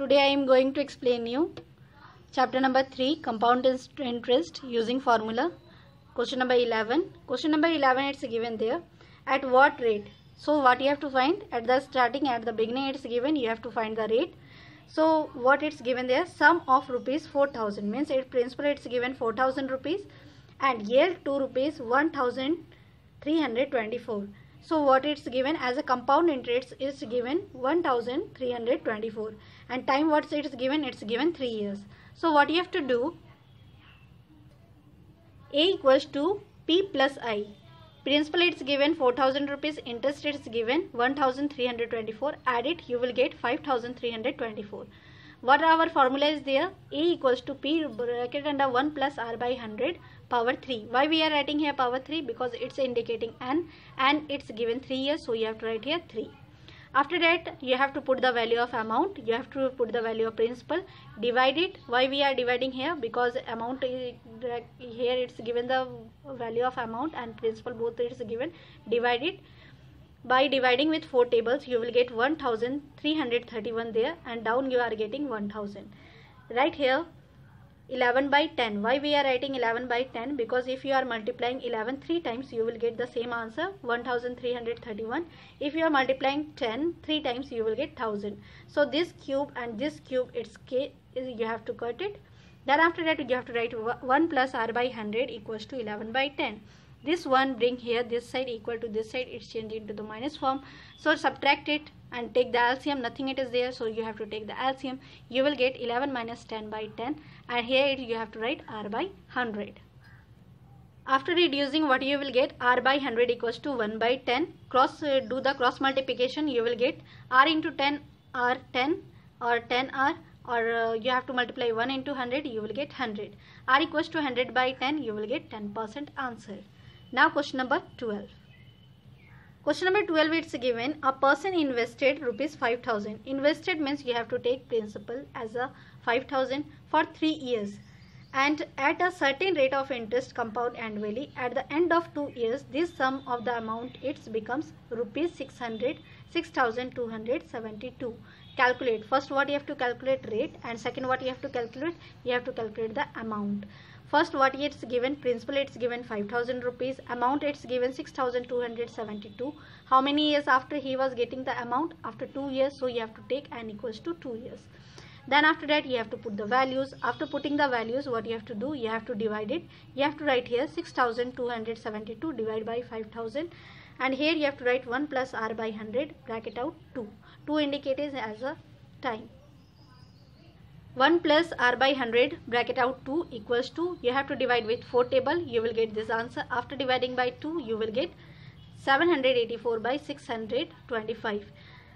Today I am going to explain you chapter number 3, compound interest using formula. Question number 11. Question number 11, it's given there. At what rate? So what you have to find at the beginning it's given, you have to find the rate. So what it's given there, sum of rupees 4000 means its principal it's given 4000 rupees and year 2 rupees 1324. So what it's given as a compound interest is given 1324 and time what it's given, it's given 3 years. So what you have to do, A equals to P plus I. Principal it's given 4000 rupees, interest it's given 1324, add it, you will get 5324. What our formula is there, A equals to P bracket under 1 plus R by 100 power 3. Why we are writing here power 3? Because it's indicating n and it's given 3 years, so you have to write here 3. After that you have to put the value of amount, you have to put the value of principal, divide it. Why we are dividing here? Because amount is here it's given the value of amount and principal both it's given. Divide it. By dividing with 4 tables you will get 1331 there and down you are getting 1000. Right here 11 by 10. Why we are writing 11 by 10? Because if you are multiplying 11 3 times you will get the same answer 1331. If you are multiplying 10 3 times you will get 1000. So this cube and this cube it's k, you have to cut it. Then after that you have to write 1 plus r by 100 equals to 11 by 10. This one bring here this side equal to this side, it's changed into the minus form. So subtract it and take the LCM, nothing it is there, so you have to take the LCM. You will get 11 minus 10 by 10 and here you have to write r by 100. After reducing, what you will get, r by 100 equals to 1 by 10. Do the cross multiplication, you will get r into 10 r 10 or 10 r, or you have to multiply 1 into 100, you will get 100. R equals to 100 by 10, you will get 10% answer. Now question number 12. Question number 12, it's given a person invested rupees 5000. Invested means you have to take principal as a 5000 for 3 years and at a certain rate of interest compound annually. At the end of 2 years this sum of the amount it becomes rupees 6272. Calculate. First what you have to calculate rate and second what you have to calculate, you have to calculate the amount. First what it's given, principal it's given 5000 rupees, amount it's given 6272. How many years after he was getting the amount? After 2 years, so you have to take n equals to 2 years. Then after that you have to put the values. After putting the values, what you have to do, you have to divide it. You have to write here 6272 divided by 5000 and here you have to write 1 plus r by 100 bracket out 2. 2 indicated as a time. 1 plus r by 100 bracket out 2 equals to, you have to divide with 4 table, you will get this answer. After dividing by 2 you will get 784 by 625.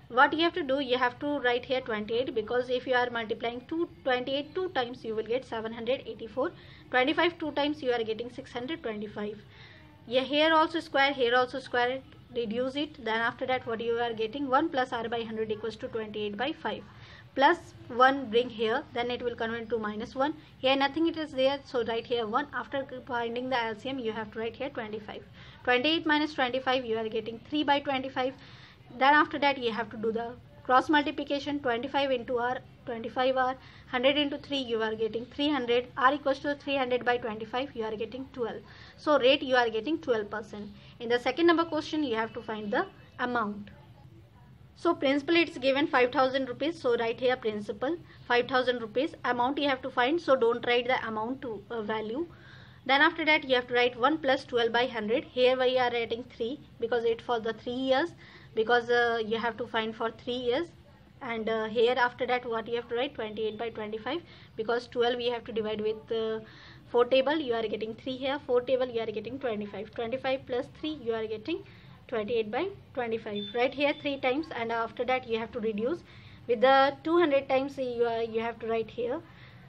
What you have to do, you have to write here 28 because if you are multiplying 28 2 times you will get 784. 25 2 times you are getting 625. Yeah, here also square, here also square, reduce it. Then after that what you are getting, 1 plus r by 100 equals to 28 by 5. Plus 1 bring here, then it will convert to minus 1. Here nothing it is there, so write here 1. After finding the LCM you have to write here 25. 28 minus 25 you are getting 3 by 25. Then after that you have to do the cross multiplication. 25 into r, 25 r, 100 into 3 you are getting 300. R equals to 300 by 25, you are getting 12. So rate you are getting 12%. In the second number question you have to find the amount. So principal it's given 5000 rupees, so write here principal 5000 rupees. Amount you have to find, so don't write the amount to value. Then after that you have to write 1 plus 12 by 100. Here we are writing 3 because it's for the 3 years, because you have to find for 3 years. And here after that what you have to write, 28 by 25, because 12 we have to divide with 4 table, you are getting 3 here, 4 table you are getting 25. 25 plus 3 you are getting 28 by 25. Right here 3 times and after that you have to reduce with the 200 times you have to write here.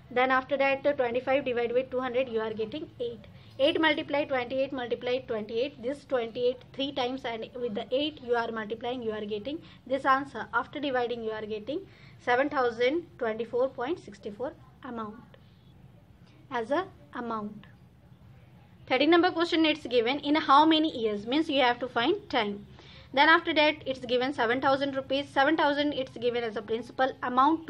Then after that 25 divided by 200 you are getting 8. 8 multiply 28 multiply 28, this 28 3 times and with the 8 you are multiplying, you are getting this answer. After dividing you are getting 7024.64 amount as a amount. 13 number question it's given, in how many years, means you have to find time. Then after that it's given 7,000 rupees. 7,000 it's given as a principal. Amount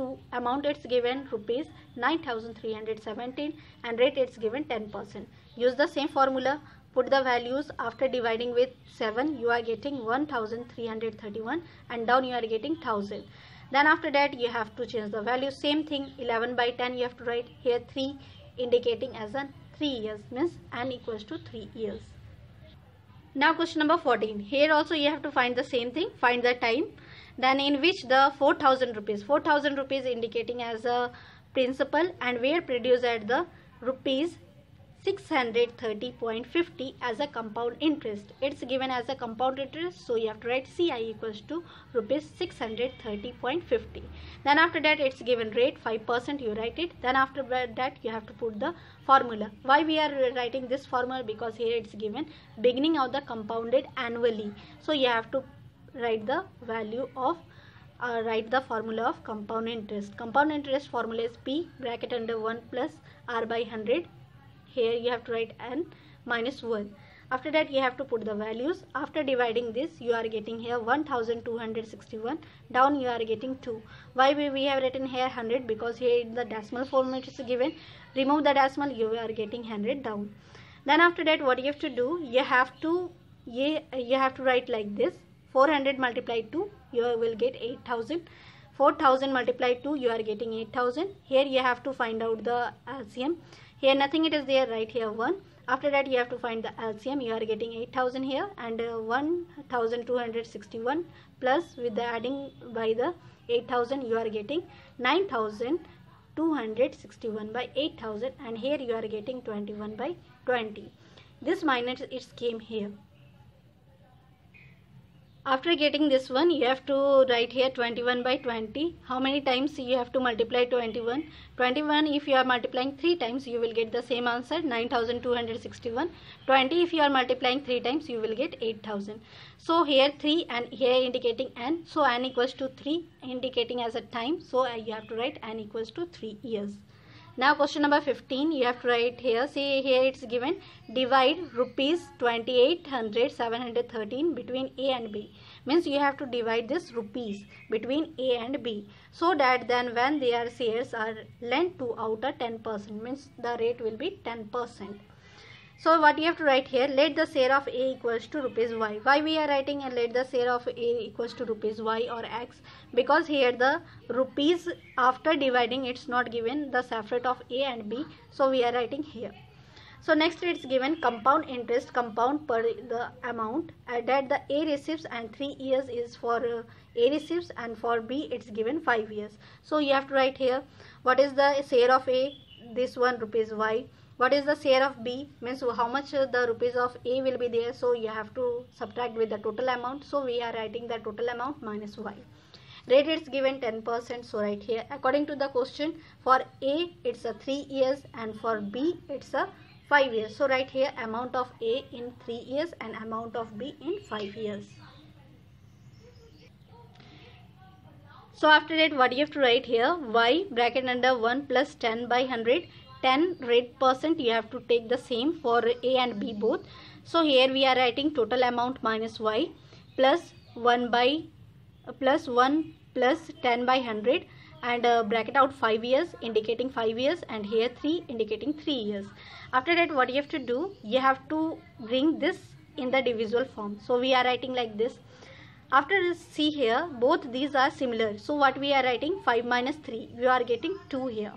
it's given rupees 9,317 and rate it's given 10%. Use the same formula. Put the values. After dividing with 7 you are getting 1,331 and down you are getting 1,000. Then after that you have to change the value. Same thing, 11 by 10 you have to write here 3, indicating as a 3 years, means n equals to 3 years. Now question number 14. Here also you have to find the same thing, find the time. Then in which the 4,000 rupees indicating as a principal and were produced at the rupees 630.50 as a compound interest. It's given as a compound interest, so you have to write CI equals to rupees 630.50. Then after that it's given rate 5%, you write it. Then after that you have to put the formula. Why we are writing this formula? Because here it's given beginning of the compounded annually, so you have to write the value of write the formula of compound interest. Compound interest formula is P bracket under 1 plus R by 100. Here you have to write n minus 1. After that you have to put the values. After dividing this you are getting here 1,261. Down you are getting 2. Why we have written here 100? Because here in the decimal format is given. Remove the decimal, you are getting 100 down. Then after that what you have to do? You have to write like this. 400 multiplied 2 you will get 8,000. 4,000 multiplied 2 you are getting 8,000. Here you have to find out the LCM. Here nothing it is there, right here 1. After that you have to find the LCM. You are getting 8,000 here and 1,261 plus with the adding by the 8,000 you are getting 9,261 by 8,000 and here you are getting 21 by 20. This minus it came here. After getting this one you have to write here 21 by 20. How many times you have to multiply 21? 21 if you are multiplying 3 times you will get the same answer, 9,261. 20 if you are multiplying 3 times you will get 8,000. So here 3 and here indicating n, so n equals to 3 indicating as a time, so you have to write n equals to 3 years. Now question number 15 you have to write here. See here it's given divide rupees 28,713 between A and B. Means you have to divide this rupees between A and B, so that then when their shares are lent to outer 10%, means the rate will be 10%. So what you have to write here, let the share of A equals to rupees y. Why we are writing and let the share of A equals to rupees y or x? Because here the rupees after dividing it's not given the separate of A and B, so we are writing here. So next it's given compound interest, compound per the amount that the A receives and 3 years is for A receives and for B it's given 5 years. So you have to write here what is the share of A, this one rupees y. What is the share of B? Means how much the rupees of A will be there, so you have to subtract with the total amount, so we are writing the total amount minus y. Rate is given 10%, so right here according to the question for A it's a 3 years and for B it's a 5 years, so right here amount of A in 3 years and amount of B in 5 years. So after that what you have to write here, y bracket under 1 plus 10 by 100. 10 rate percent you have to take the same for A and B both. So here we are writing total amount minus y plus 1 plus 10 by 100 and bracket out 5 years indicating 5 years and here 3 indicating 3 years. After that what you have to do, you have to bring this in the divisible form. So we are writing like this. After this, see here both these are similar, so what we are writing 5 minus 3 we are getting 2 here.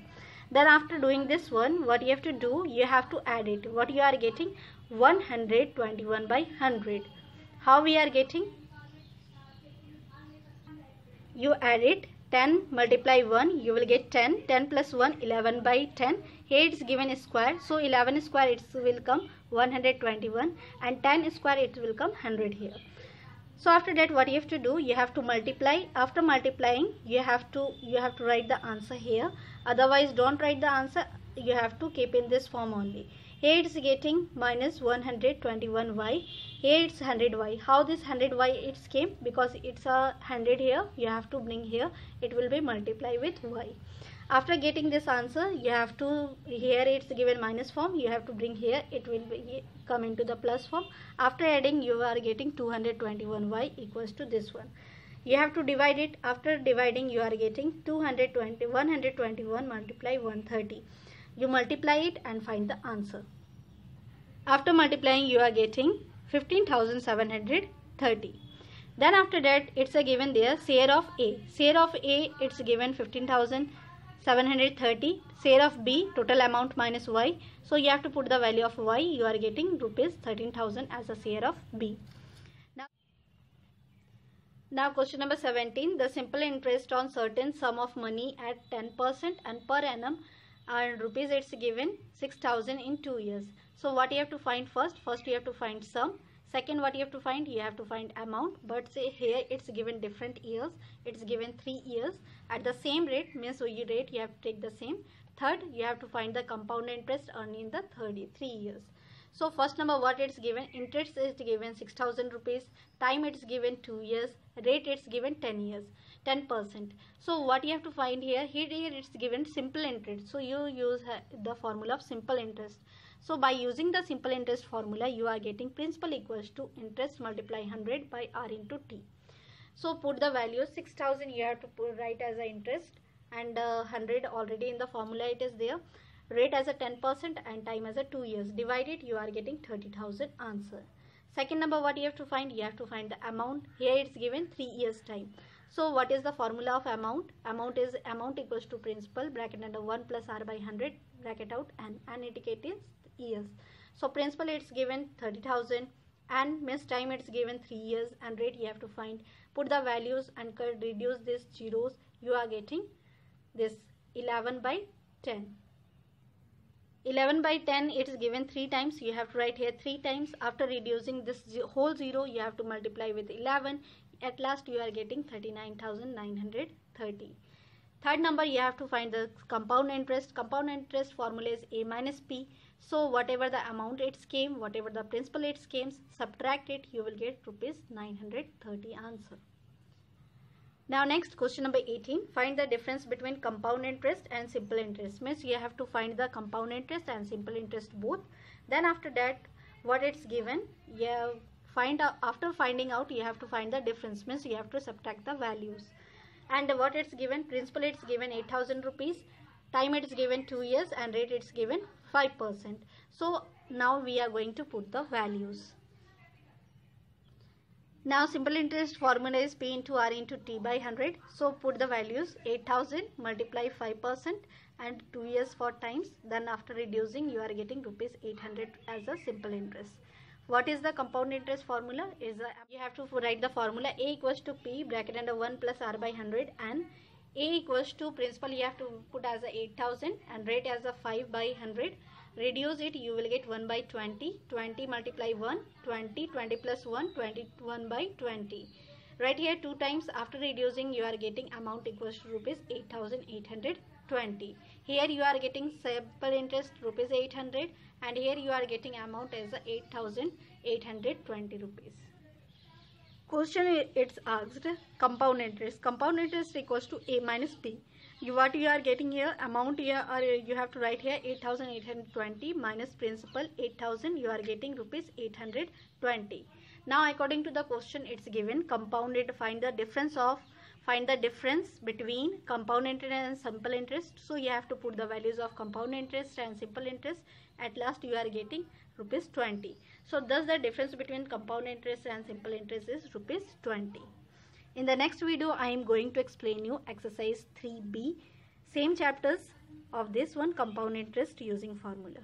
Then after doing this one what you have to do, you have to add it. What you are getting 121 by 100. How we are getting? You add it, 10 multiply 1 you will get 10. 10 plus 1 11 by 10. Here it's given a square, so 11 square it will come 121 and 10 square it will come 100 here. So after that what you have to do, you have to multiply. After multiplying you have to write the answer here. Otherwise don't write the answer, you have to keep in this form only. Here it's getting minus 121y. Here it's 100y. How this 100y it came? Because it's a 100 here, you have to bring here, it will be multiplied with y. After getting this answer, you have to, here it's given minus form, you have to bring here, it will come into the plus form. After adding, you are getting 221y equals to this one. You have to divide it. After dividing, you are getting 121 multiply 130. You multiply it and find the answer. After multiplying, you are getting 15,730. Then after that, it's a given there share of A. Share of A, it's given 15,730. Share of B, total amount minus Y. So you have to put the value of Y. You are getting rupees 13,000 as a share of B. Now question number 17. The simple interest on certain sum of money at 10% and per annum and rupees, it's given 6,000 in 2 years. So what you have to find first? First you have to find sum. Second, what you have to find? You have to find amount. But say here it's given different years. It's given 3 years. At the same rate, means you have to take the same. Third, you have to find the compound interest earned in the 3 years. So first number, what it's given? Interest is given 6,000 rupees. Time it's given 2 years. Rate it's given 10 years. 10%. So what you have to find here? Here it's given simple interest. So you use the formula of simple interest. So by using the simple interest formula, you are getting principal equals to interest multiply 100 by R into T. So put the value 6,000 you have to write as a interest, and 100 already in the formula it is there. Rate as a 10% and time as a 2 years. Divide it, you are getting 30,000 answer. Second number, what you have to find? You have to find the amount. Here it's given 3 years time. So what is the formula of amount? Amount is amount equals to principal bracket under 1 plus R by 100 bracket out and indicate is years. So principal it's given 30,000 and means time it's given 3 years and rate you have to find. Put the values and reduce these zeros. You are getting this 11 by 10. 11 by 10 it is given 3 times. You have to write here 3 times. After reducing this whole 0, you have to multiply with 11. At last you are getting 39,930. Third number, you have to find the compound interest. Compound interest formula is A minus P. So whatever the amount it came, whatever the principal it came, subtract it, you will get rupees 930 answer. Now next, question number 18. Find the difference between compound interest and simple interest. Means you have to find the compound interest and simple interest both. Then after that, what it's given, you have after finding out, you have to find the difference. Means you have to subtract the values. And what it's given, principal it's given 8,000 rupees. Time it's given 2 years and rate it's given 5%. So now we are going to put the values. Now simple interest formula is P into R into T by 100. So put the values 8,000 multiply 5% and 2 years for times. Then after reducing, you are getting rupees 800 as a simple interest. What is the compound interest formula? You have to write the formula A equals to P bracket under 1 plus R by 100 and A equals to principal you have to put as a 8,000 and rate as a 5 by 100. Reduce it, you will get 1 by 20. 20 multiply 1, 20, 20 plus 1, 21 by 20. Right here 2 times. After reducing, you are getting amount equals to rupees 8,820. Here you are getting simple interest rupees 800 and here you are getting amount as 8,820 rupees. Question it's asked compound interest. Compound interest equals to A minus P. What you are getting here, amount here, or you have to write here 8,820 minus principal 8,000, you are getting rupees 820. Now according to the question it's given compounded, find the difference between compound interest and simple interest. So you have to put the values of compound interest and simple interest. At last you are getting rupees 20. So thus the difference between compound interest and simple interest is rupees 20. In the next video, I am going to explain you exercise 3B, same chapters of this one, compound interest using formula.